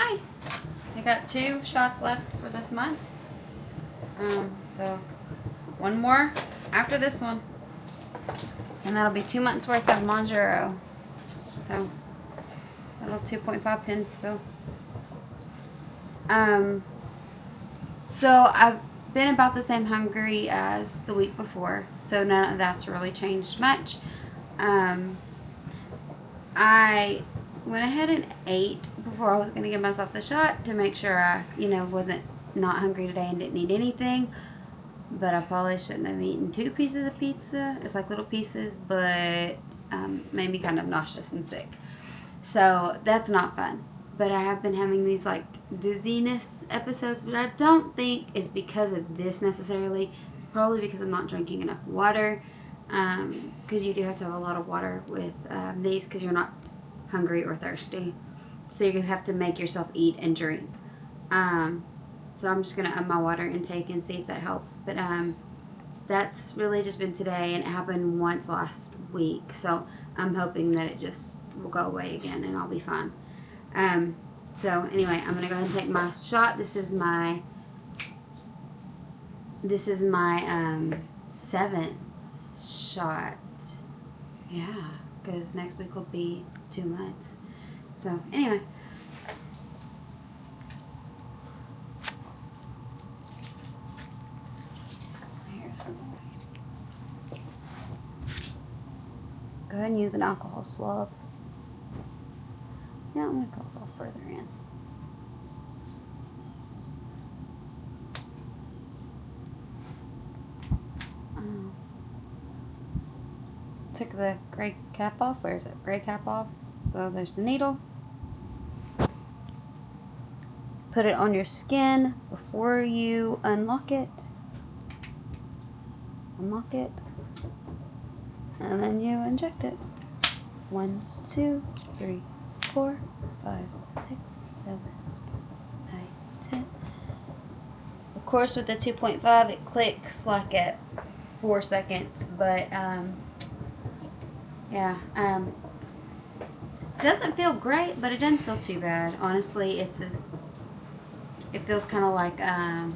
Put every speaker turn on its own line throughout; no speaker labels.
Hi. I got 2 shots left for this month. So one more after this one. And that'll be 2 months worth of Mounjaro. So little 2.5 pins still. So I've been about the same hungry as the week before. So none of that's really changed much. I went ahead and ate before I was going to give myself the shot to make sure I, wasn't not hungry today and didn't eat anything. But I probably shouldn't have eaten 2 pieces of pizza. It's like little pieces, but made me kind of nauseous and sick. So that's not fun. But I have been having these like dizziness episodes, but I don't think is because of this necessarily. It's probably because I'm not drinking enough water. Because you do have to have a lot of water with these because you're not hungry or thirsty. So you have to make yourself eat and drink. So I'm just going to up my water intake and see if that helps. But that's really just been today, and it happened once last week. So I'm hoping that it just will go away again and I'll be fine. So anyway, I'm going to go ahead and take my shot. This is my 7th shot. Yeah, because next week will be 2 months. So anyway. Go ahead and use an alcohol swab. Yeah, I'm going to go a little further in. Took the gray cap off. Where is it? Gray cap off. So there's the needle. Put it on your skin before you unlock it. Unlock it. And then you inject it. 1, 2, 3, 4, 5, 6, 7, 8, 9, 10. Of course, with the 2.5, it clicks like at 4 seconds, but doesn't feel great, but it doesn't feel too bad. Honestly, it feels kind of like an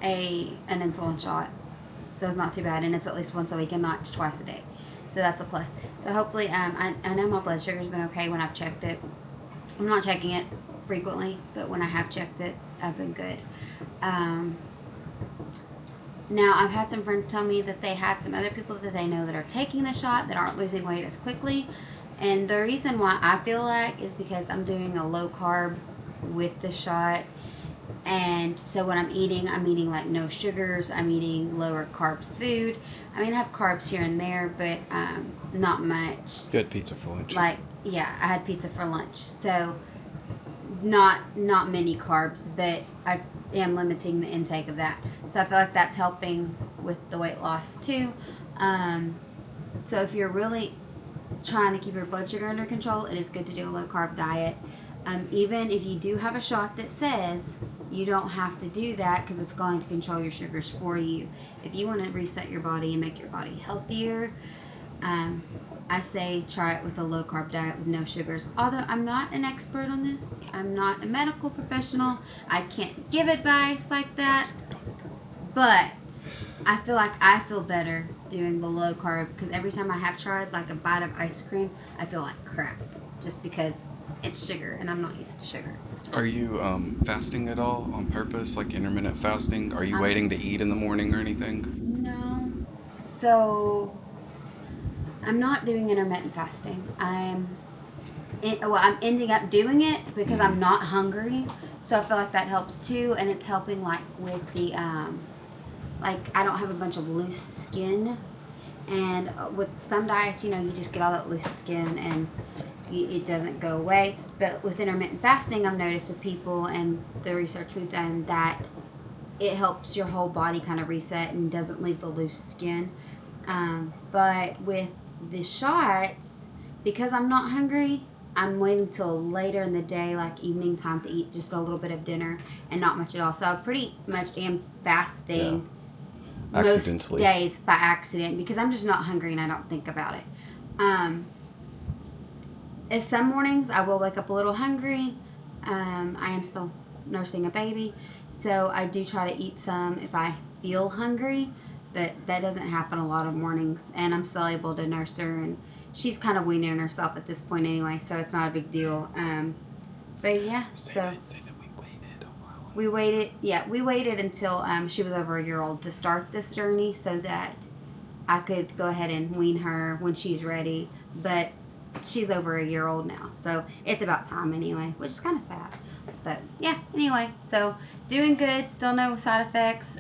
insulin shot, so it's not too bad, and it's at least once a week and not twice a day. So that's a plus. So hopefully, I know my blood sugar's been okay when I've checked it. I'm not checking it frequently, but when I have checked it, I've been good. Now, I've had some friends tell me that they had some other people that they know that are taking the shot that aren't losing weight as quickly. And the reason why I feel like is because I'm doing a low carb with the shot. And so when I'm eating like no sugars. I'm eating lower carb food. I mean, I have carbs here and there, but not much.
You had pizza for lunch.
I had pizza for lunch. So not many carbs, but I am limiting the intake of that. So I feel like that's helping with the weight loss too. So if you're really trying to keep your blood sugar under control, it is good to do a low carb diet. Even if you do have a shot that says you don't have to do that because it's going to control your sugars for you. If you want to reset your body and make your body healthier, I say try it with a low carb diet with no sugars. Although I'm not an expert on this, I'm not a medical professional, I can't give advice like that, but I feel like I feel better doing the low carb because every time I have tried like a bite of ice cream, I feel like crap just because it's sugar and I'm not used to sugar.
Are you fasting at all on purpose, like intermittent fasting? Are you waiting to eat in the morning or anything?
No. So I'm not doing intermittent fasting. I'm ending up doing it because I'm not hungry. So I feel like that helps too, and it's helping like with the like I don't have a bunch of loose skin, and with some diets, you just get all that loose skin and it doesn't go away. But with intermittent fasting, I've noticed with people and the research we've done that it helps your whole body kind of reset and doesn't leave the loose skin. But with the shots, because I'm not hungry, I'm waiting till later in the day, like evening time, to eat just a little bit of dinner and not much at all. So I pretty much am fasting most days by accident because I'm just not hungry and I don't think about it. Some mornings I will wake up a little hungry. I am still nursing a baby, so I do try to eat some if I feel hungry, but that doesn't happen a lot of mornings, and I'm still able to nurse her, and she's kind of weaning herself at this point anyway, so it's not a big deal. But yeah,
Say
so
that we waited a while.
we waited until she was over a year old to start this journey so that I could go ahead and wean her when she's ready, but she's over a year old now, so it's about time anyway, which is kind of sad. But yeah, anyway, so doing good, still no side effects,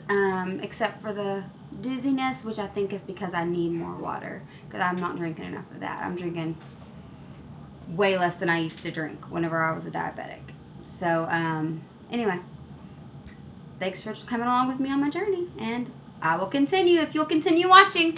except for the dizziness, which I think is because I need more water, because I'm not drinking enough of that. I'm drinking way less than I used to drink whenever I was a diabetic. So anyway, thanks for coming along with me on my journey, and I will continue if you'll continue watching.